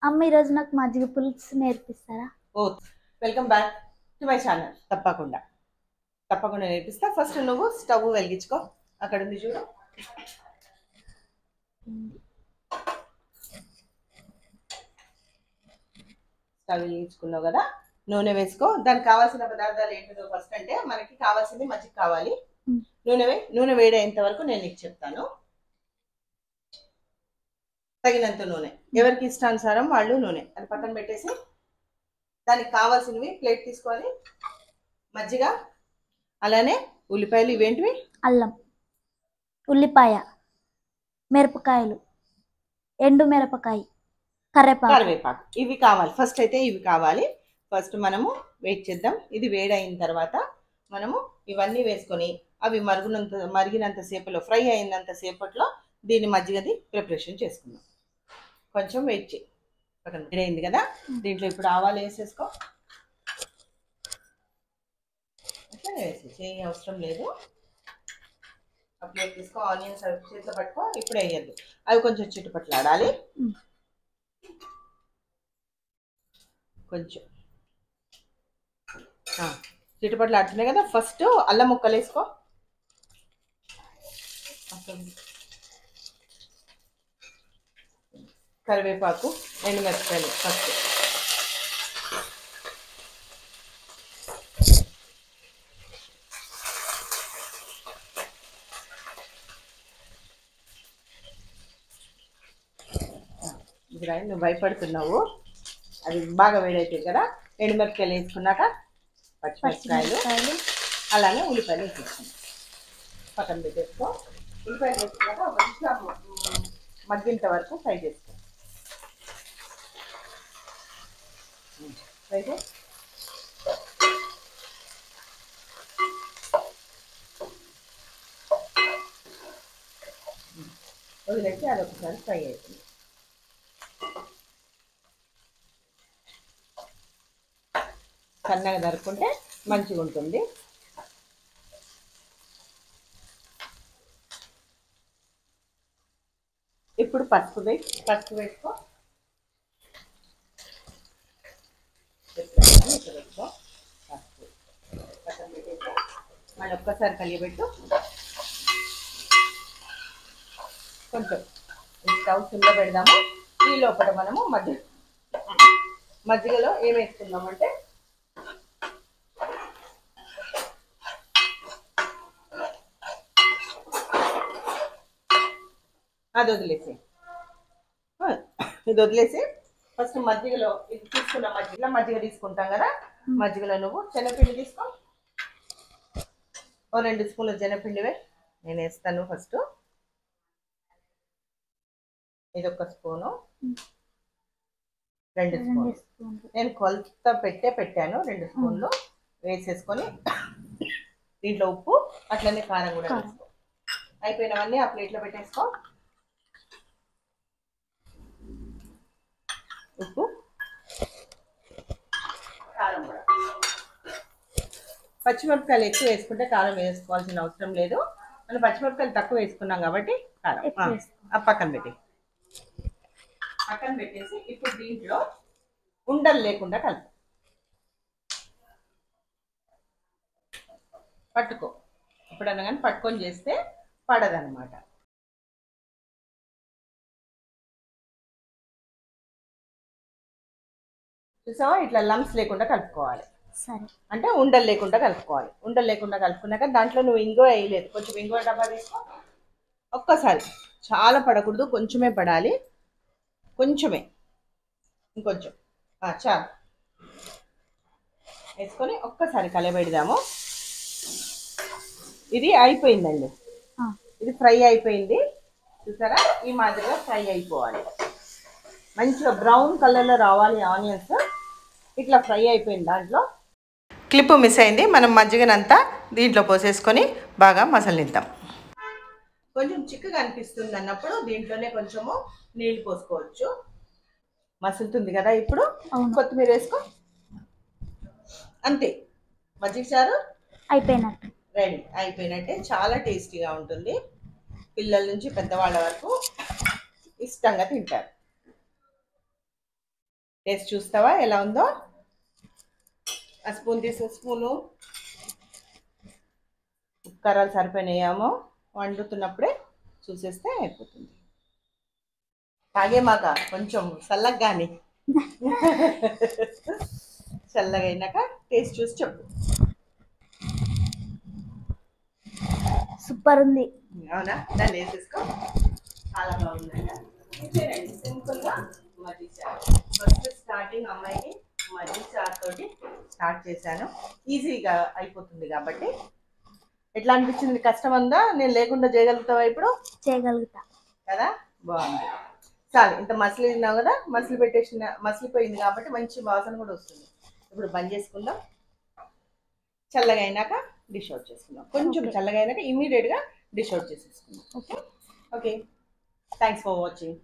అమ్మ ఈరోజు నాకు మజ్జిగ పులుసు నేర్పిస్తారా? Oh welcome back to my channel. తప్పకుండా తప్పకుండా నేర్పిస్తా. ఫస్ట్ నువ్వు స్టవ్ వెలిగించుకో. అక్కడ ఉంది చూడు. స్టవ్ వెలిగించుకున్నావు కదా, నూనె వేసుకో. దానికి కావాల్సిన పదార్థాలు ఏంటిదో ఫస్ట్ అంటే మనకి కావాల్సింది మజ్జిగ కావాలి. నూనె వేడైనంత వరకు నేను నీకు చెప్తాను. తగినంత నూనె, ఎవరికి ఇష్టానుసారం వాళ్ళు నూనె. అది పక్కన పెట్టేసి దానికి కావాల్సినవి ప్లేట్ తీసుకొని మజ్జిగ, అలానే ఉల్లిపాయలు, ఇవేంటివి అల్లం, ఉల్లిపాయ, మిరపకాయలు, ఎండు మిరపకాయ, కరివేపాకు, ఇవి కావాలి. ఫస్ట్ అయితే ఇవి కావాలి. ఫస్ట్ మనము వెయిట్ చేద్దాం. ఇది వేడైన తర్వాత మనము ఇవన్నీ వేసుకొని అవి మరిగినంత సేపట్లో, ఫ్రై అయినంత సేపట్లో దీన్ని మజ్జిగది ప్రిపరేషన్ చేసుకుందాం. కొంచెం వెయిట్ చేయి. వేడైంది కదా, దీంట్లో ఇప్పుడు ఆవాలు వేసేసుకో. అట్లనే వేసేసి ఏం అవసరం లేదు. ప్లేట్ తీసుకో. ఆనియన్స్ చేతిలో పట్టుకో. ఇప్పుడు వేయద్దు, అవి కొంచెం చిట్టుపట్లాడాలి. కొంచెం చిట్టుపట్లు ఆడుతున్నాయి కదా. ఫస్ట్ అల్లం ముక్కలు వేసుకో. కరివేపాకు, ఎండుమిరపకాయలు ఫస్ట్. నువ్వు భయపడుతున్నావు, అది బాగా వేడైతాయి కదా. ఎండుమిరపకాయలు వేసుకున్నాక పచ్చిమిరపకాయలు, అలానే ఉల్లిపాయలు వేసేసుకున్నాం. పక్కన పెట్టేసుకో. ఉల్లిపాయలు వేసుకున్నాక మంచిగా మగ్గింత వరకు ఫ్రై చేసుకో. ఫ్రై చేసి వదిలేసి అదొకసారి ఫ్రై అవుతుంది. సన్నగా దరుకుంటే మంచిగా ఉంటుంది. ఇప్పుడు పసుపు వేసుకో. పెట్టుకో. పసుపు పక్కన పెట్టేసి మళ్ళీ ఒక్కసారి కలియబెట్టు. కొంచెం స్టవ్ సిమ్లో పెడదాము. ఈ లోపల మనము మజ్జిగలో ఏం వేసుకుందామంటే అది వదిలేసి, ఇది వదిలేసి ఫస్ట్ మజ్జిగలో, ఇది తీసుకున్న మజ్జిగ తీసుకుంటాం కదా. మజ్జిగలో నువ్వు శనగపిండి తీసుకో. ఓ 2 స్పూన్లు శనగపిండివే నేను వేస్తాను. ఫస్ట్ ఇది 1 స్పూను, 2 స్పూన్లు నేను కొలత పెట్టాను. 2 స్పూన్లు వేసేసుకొని దీంట్లో ఉప్పు, అట్లనే కారం కూడా వేసుకో. అయిపోయినవన్నీ ఆ ప్లేట్లో పెట్టేసుకో. ఉప్పు, కారం కూడా. పచ్చిమిరపకాయలు ఎక్కువ వేసుకుంటే కారం వేసుకోవాల్సిన అవసరం లేదు. మనం పచ్చిమిరపకాయలు తక్కువ వేసుకున్నాం కాబట్టి కారం పక్కన పెట్టేసి ఇప్పుడు దీంట్లో ఉండలు లేకుండా కలుపు. పట్టుకో. ఎప్పుడన్నా కానీ పట్టుకొని చేస్తే పడదనమాట. చూసావా, ఇట్లా లంప్స్ లేకుండా కలుపుకోవాలి. అంటే ఉండలు లేకుండా కలుపుకోవాలి. ఉండలు లేకుండా కలుపుకున్నాక దాంట్లో నువ్వు ఇంగువ వేయలేదు. కొంచెం ఇంగువ డబ్బా తీసుకో. ఒక్కసారి, చాలా పడకూడదు, కొంచెమే పడాలి. కొంచెమే, ఇంకొంచెం చాలు వేసుకొని ఒక్కసారి కలబెడదాము. ఇది అయిపోయిందండి. ఇది ఫ్రై అయిపోయింది. చూసారా, ఈ మాదిరిగా ఫ్రై అయిపోవాలి. మంచిగా బ్రౌన్ కలర్లో రావాలి ఆనియన్స్. ఇట్లా ఫ్రై అయిపోయింది. దాంట్లో క్లిప్ మిస్ అయింది. మనం మజ్జిగనంతా దీంట్లో పోసేసుకొని బాగా మసలిద్దాం. కొంచెం చిక్కగా అనిపిస్తుంది అన్నప్పుడు దీంట్లోనే కొంచెము నీళ్ళు పోసుకోవచ్చు. మసులుతుంది కదా. ఇప్పుడు కొత్తిమీర వేసుకో. అంతే, మజ్జిగ చారు అయిపోయినట్టు, రెడీ అయిపోయినట్టే. చాలా టేస్టీగా ఉంటుంది. పిల్లల నుంచి పెద్దవాళ్ళ వరకు ఇష్టంగా తింటారు. టేస్ట్ చూస్తావా ఎలా ఉందో? ఆ స్పూన్ స్పూను ఉక్కరాలు సరిపోయినాయేమో వండుతున్నప్పుడే చూసేస్తే అయిపోతుంది. తాగేమాక కొంచెం చల్లగాని చల్లగా అయినాక టేస్ట్ చూసి చెప్పు. సూపర్ ఉంది. అవునా? దాన్ని వేసేసుకో. చాలా బాగుందండి. ఇంతేనండి, సింపుల్గా మజ్జిగ చారు. ఫస్ట్ స్టార్టింగ్ అమ్మాయికి మజ్జిగ చారు తోటి స్టార్ట్ చేశాను. ఈజీగా అయిపోతుంది కాబట్టి. ఎట్లా అనిపించింది? కష్టం ఉందా? నేను లేకుండా చేయగలుగుతావా ఇప్పుడు? చేయగలుగుతా కదా, బాగుంది. చాలు, ఇంత మసిలినావు కదా, మసిలిపోయింది కాబట్టి మంచి వాసన కూడా వస్తుంది. ఇప్పుడు బంద్ చేసుకుందాం. చల్లగా అయినాక డిష్ అవుట్ చేసుకుందాం. కొంచెం చల్లగా అయినాక ఇమీడియట్గా డిష్ అవుట్ చేసేసుకుందాం. Okay okay, thanks for watching.